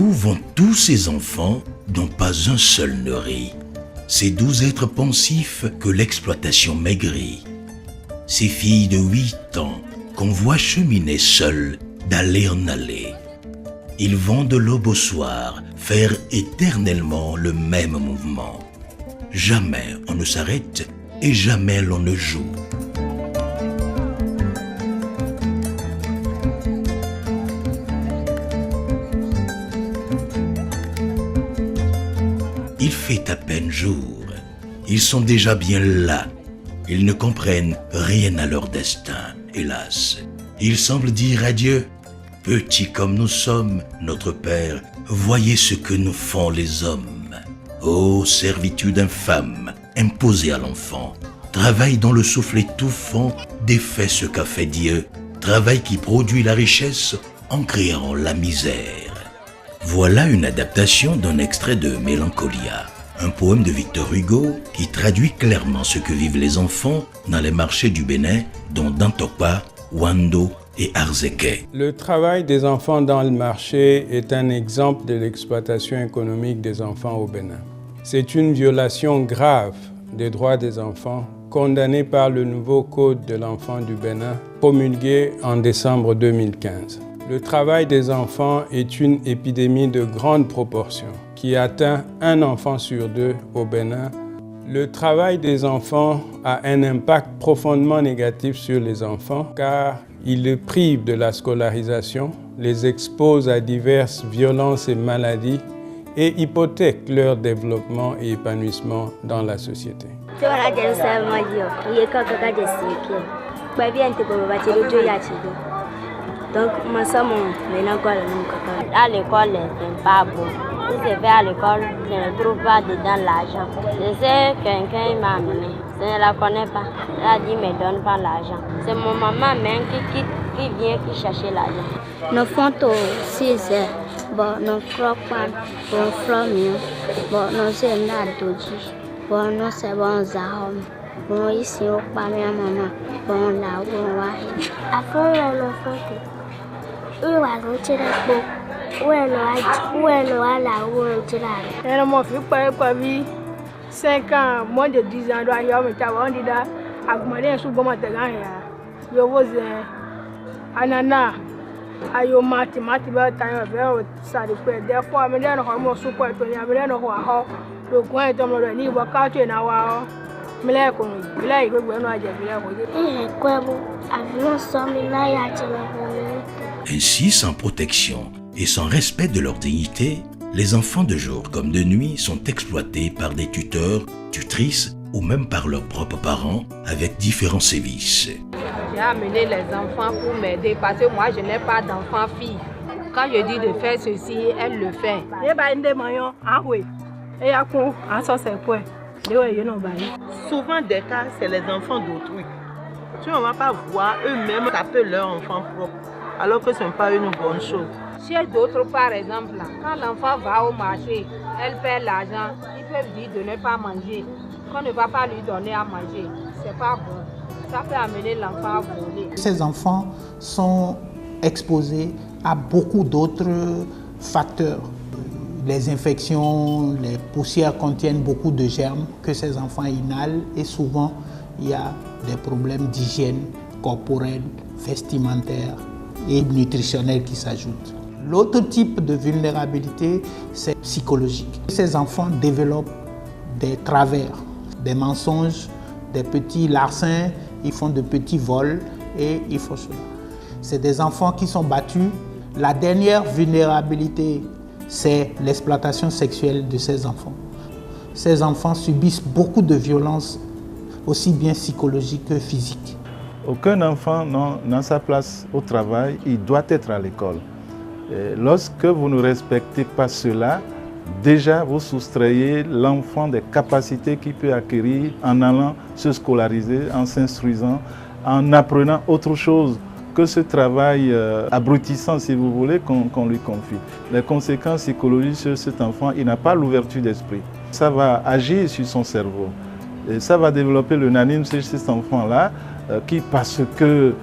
Où vont tous ces enfants dont pas un seul ne rit? Ces doux êtres pensifs que l'exploitation maigrit. Ces filles de 8 ans qu'on voit cheminer seules d'aller en aller. Ils vont de l'aube au soir faire éternellement le même mouvement. Jamais on ne s'arrête et jamais l'on ne joue. Il fait à peine jour. Ils sont déjà bien là. Ils ne comprennent rien à leur destin, hélas. Ils semblent dire à Dieu: petits comme nous sommes, notre Père, voyez ce que nous font les hommes. Ô servitude infâme, imposée à l'enfant. Travail dont le souffle étouffant défait ce qu'a fait Dieu. Travail qui produit la richesse en créant la misère. Voilà une adaptation d'un extrait de Mélancolia, un poème de Victor Hugo qui traduit clairement ce que vivent les enfants dans les marchés du Bénin, dont Dantokpa, Wando et Arzeke. Le travail des enfants dans le marché est un exemple de l'exploitation économique des enfants au Bénin. C'est une violation grave des droits des enfants, condamnée par le nouveau Code de l'enfant du Bénin, promulgué en décembre 2015. Le travail des enfants est une épidémie de grande proportion qui atteint un enfant sur 2 au Bénin. Le travail des enfants a un impact profondément négatif sur les enfants car il les prive de la scolarisation, les expose à diverses violences et maladies et hypothèque leur développement et épanouissement dans la société. Donc, ma soeur, à l'école, c'est pas bon. Si c'est fait à l'école, je ne trouve pas dedans l'argent. Je sais que quelqu'un m'a amené. Je ne la connais pas. Elle a dit, ne me donne pas l'argent. C'est mon maman même qui vient chercher l'argent. Nous font au 6 heures. Bon, nous frères pas. Bon, frères mieux. Bon, nous sommes là d'aujourd'hui. Bon, nous sommes bons hommes. Bon, ici, on parle à maman. Bon, là, on va. Après, on fait. Mon fils pas 5 ans, moins de 10 ans, doit y avoir un candidat à commander un sous-bombard de gagne. Je vous ai ananas, ayo mati, ça dépend. Des fois, je me donne un sous pour être venu, je me donne un le coin est dans le niveau 4 et nawa. Ainsi, sans protection et sans respect de leur dignité, les enfants de jour comme de nuit sont exploités par des tuteurs, tutrices ou même par leurs propres parents avec différents sévices. J'ai amené les enfants pour m'aider parce que moi je n'ai pas d'enfant fille. Quand je dis de faire ceci, elle le fait. Souvent des cas, c'est les enfants d'autrui. Tu ne vas pas voir eux-mêmes taper leur enfant propre, alors que ce n'est pas une bonne chose. Chez d'autres, par exemple, quand l'enfant va au marché, elle perd l'argent, ils peuvent dire de ne pas manger, qu'on ne va pas lui donner à manger. C'est pas bon. Ça peut amener l'enfant à voler. Ces enfants sont exposés à beaucoup d'autres facteurs. Les infections, les poussières contiennent beaucoup de germes que ces enfants inhalent et souvent il y a des problèmes d'hygiène corporelle, vestimentaire et nutritionnelle qui s'ajoutent. L'autre type de vulnérabilité, c'est psychologique. Ces enfants développent des travers, des mensonges, des petits larcins, ils font de petits vols et ils font cela. C'est des enfants qui sont battus. La dernière vulnérabilité, c'est l'exploitation sexuelle de ces enfants. Ces enfants subissent beaucoup de violences, aussi bien psychologiques que physiques. Aucun enfant n'a sa place au travail, il doit être à l'école. Lorsque vous ne respectez pas cela, déjà vous soustrayez l'enfant des capacités qu'il peut acquérir en allant se scolariser, en s'instruisant, en apprenant autre chose que ce travail abrutissant, si vous voulez, qu'on lui confie. Les conséquences psychologiques sur cet enfant, il n'a pas l'ouverture d'esprit. Ça va agir sur son cerveau. Et ça va développer le nanisme chez cet enfant-là, qui, parce que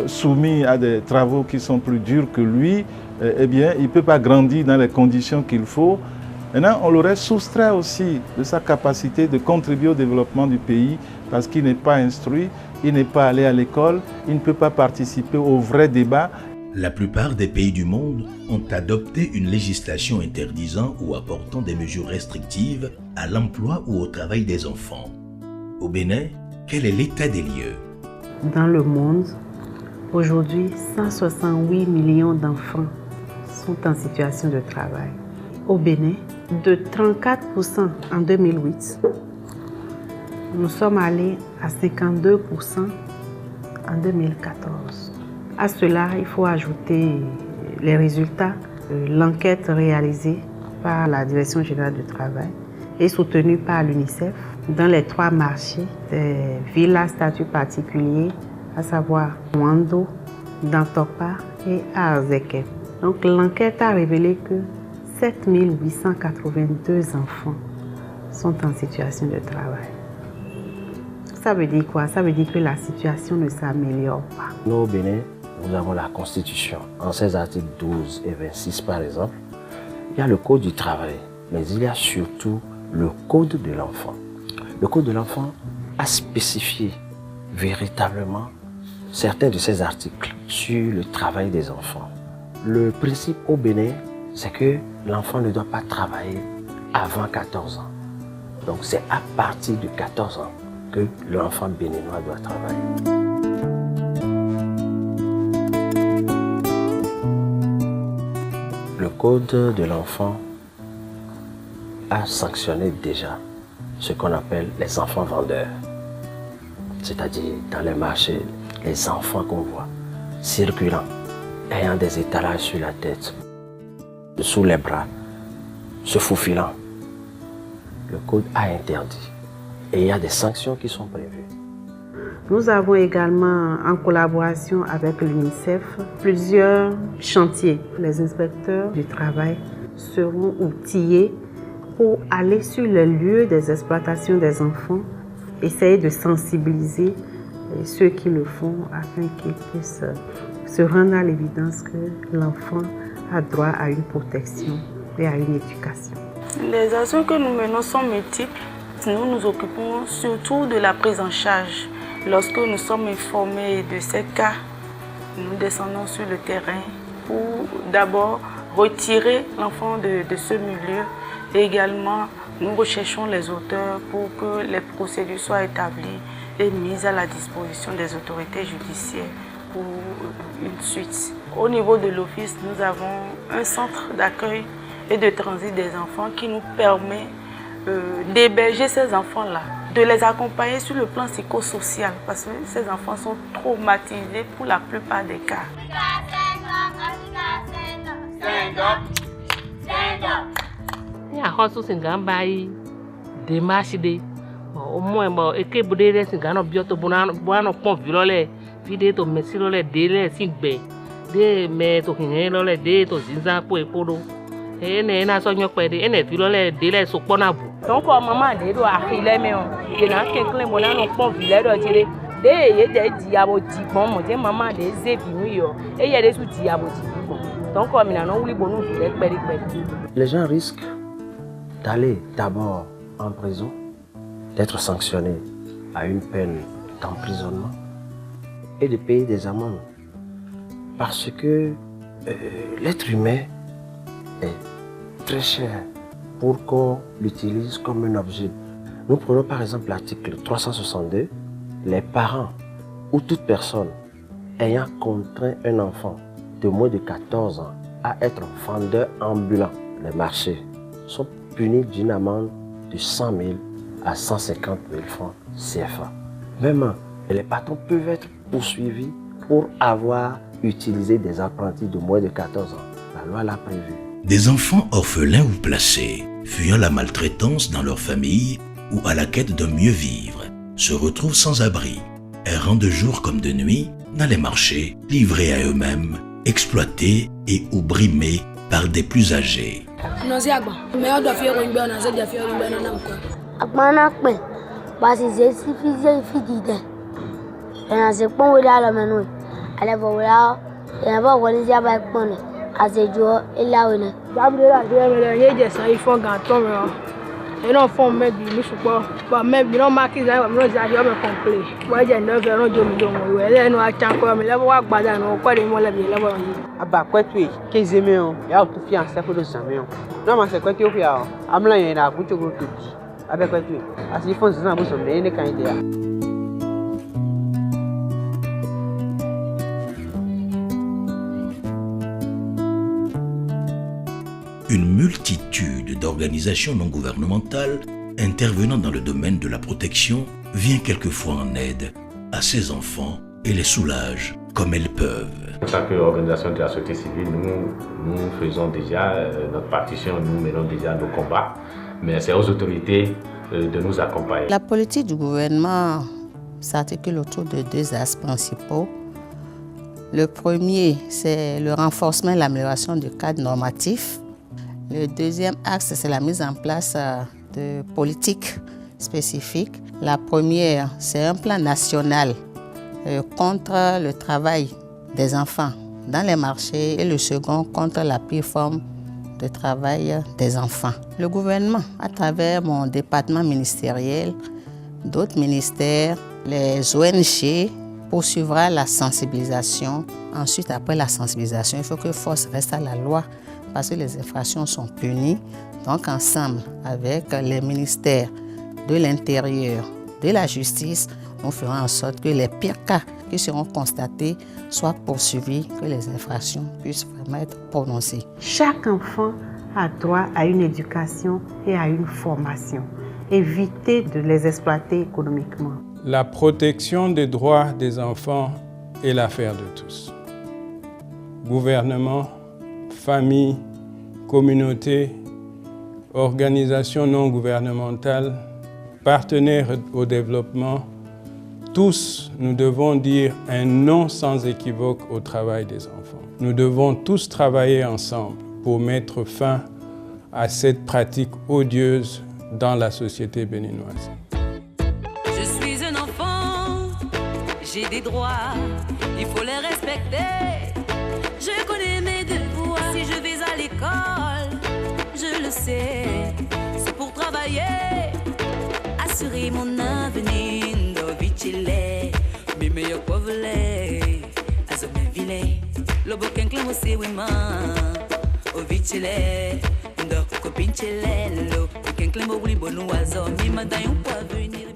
soumis à des travaux qui sont plus durs que lui, eh bien, il ne peut pas grandir dans les conditions qu'il faut. Maintenant, on l'aurait soustrait aussi de sa capacité de contribuer au développement du pays parce qu'il n'est pas instruit, il n'est pas allé à l'école, il ne peut pas participer au vrai débat. La plupart des pays du monde ont adopté une législation interdisant ou apportant des mesures restrictives à l'emploi ou au travail des enfants. Au Bénin, quel est l'état des lieux? Dans le monde, aujourd'hui, 168 millions d'enfants sont en situation de travail. Au Bénin, de 34% en 2008, nous sommes allés à 52% en 2014. À cela, il faut ajouter les résultats de l'enquête réalisée par la Direction générale du travail et soutenue par l'UNICEF dans les 3 marchés des villes à statut particulier, à savoir Mwando, Dantopa et Arzeke. Donc l'enquête a révélé que 7 882 enfants sont en situation de travail. Ça veut dire quoi? Ça veut dire que la situation ne s'améliore pas. Nous, au Bénin, nous avons la Constitution. En ses articles 12 et 26, par exemple, il y a le Code du travail, mais il y a surtout le Code de l'enfant. Le Code de l'enfant a spécifié véritablement certains de ces articles sur le travail des enfants. Le principe au Bénin, c'est que l'enfant ne doit pas travailler avant 14 ans. Donc c'est à partir de 14 ans que l'enfant béninois doit travailler. Le Code de l'enfant a sanctionné déjà ce qu'on appelle les enfants vendeurs. C'est-à-dire dans les marchés, les enfants qu'on voit circulant, ayant des étalages sur la tête, sous les bras, se faufilant. Le code a interdit et il y a des sanctions qui sont prévues. Nous avons également, en collaboration avec l'UNICEF, plusieurs chantiers. Les inspecteurs du travail seront outillés pour aller sur les lieux des exploitations des enfants, essayer de sensibiliser ceux qui le font afin qu'ils puissent se rendre à l'évidence que l'enfant a droit à une protection et à une éducation. Les actions que nous menons sont multiples. Nous nous occupons surtout de la prise en charge. Lorsque nous sommes informés de ces cas, nous descendons sur le terrain pour d'abord retirer l'enfant de ce milieu. Et également, nous recherchons les auteurs pour que les procédures soient établies et mises à la disposition des autorités judiciaires pour une suite. Au niveau de l'office, nous avons un centre d'accueil et de transit des enfants qui nous permet d'héberger ces enfants-là, de les accompagner sur le plan psychosocial parce que ces enfants sont traumatisés pour la plupart des cas. Au moins, et Boudé, c'est un bioto bonano pont violé, vidé to messilo le délai sigbe, de me to hinelo de to zinza po epodo. Et n'a son yok pede, et ne violé délai so ponabu. Donc, maman, des doigts à filer, mais il y a quelqu'un qui a pont violé, des diabotis, bon, maman, des zébinouilles, et il y a des sous-diabotis. Donc, comme il y a un bon les gens risquent d'aller d'abord en prison, d'être sanctionnés à une peine d'emprisonnement et de payer des amendes. Parce que l'être humain est très cher pour qu'on l'utilise comme un objet. Nous prenons par exemple l'article 362, les parents ou toute personne ayant contraint un enfant de moins de 14 ans à être vendeur ambulant. Les marchés sont punis d'une amende de 100 000 à 150 000 francs CFA. Même les patrons peuvent être poursuivis pour avoir utilisé des apprentis de moins de 14 ans. La loi l'a prévu. Des enfants orphelins ou placés, fuyant la maltraitance dans leur famille ou à la quête d'un mieux vivre, se retrouvent sans abri, errant de jour comme de nuit dans les marchés, livrés à eux-mêmes, exploités et ou brimés par des plus âgés. Azejo Elawena. Gabriela de ça ils font ganton et non font même bi support ba même non marqué ça ba non ça yo me complet wa je 9 non jo mi do mo ele no a chan ko mi le wa gbada no ko de mo le bi le bo yi aba kwetwe kezeme o ya to fi anse ko do zame o no ma se kwetwe o fi a amla yen na ku chogo to bi abe kwetwe asi fon zan bo so me ne kan idea. Une multitude d'organisations non gouvernementales intervenant dans le domaine de la protection vient quelquefois en aide à ces enfants et les soulage comme elles peuvent. En tant qu'organisation de la société civile, nous faisons déjà notre partition, nous menons déjà nos combats, mais c'est aux autorités de nous accompagner. La politique du gouvernement s'articule autour de deux axes principaux. Le premier, c'est le renforcement et l'amélioration du cadre normatif. Le deuxième axe, c'est la mise en place de politiques spécifiques. La première, c'est un plan national contre le travail des enfants dans les marchés et le second, contre la pire forme de travail des enfants. Le gouvernement, à travers mon département ministériel, d'autres ministères, les ONG, poursuivra la sensibilisation. Ensuite, après la sensibilisation, il faut que force reste à la loi, parce que les infractions sont punies. Donc ensemble, avec les ministères de l'Intérieur, de la Justice, nous ferons en sorte que les pires cas qui seront constatés soient poursuivis, que les infractions puissent vraiment être prononcées. Chaque enfant a droit à une éducation et à une formation. Éviter de les exploiter économiquement. La protection des droits des enfants est l'affaire de tous. Gouvernement, famille, communauté, organisations non gouvernementales, partenaires au développement, tous, nous devons dire un non sans équivoque au travail des enfants. Nous devons tous travailler ensemble pour mettre fin à cette pratique odieuse dans la société béninoise. Je suis un enfant, j'ai des droits, il faut les respecter. Je connais mes devoirs, si je vais à l'école, je le sais, c'est pour travailler, assurer mon avenir. Vichile, mi meilleur pauvre, azomen vile, le boken clamo se wema, o vichile, ndo ko pinchele, lo boken clamo wuli bonu azo, mi madayon pa venir.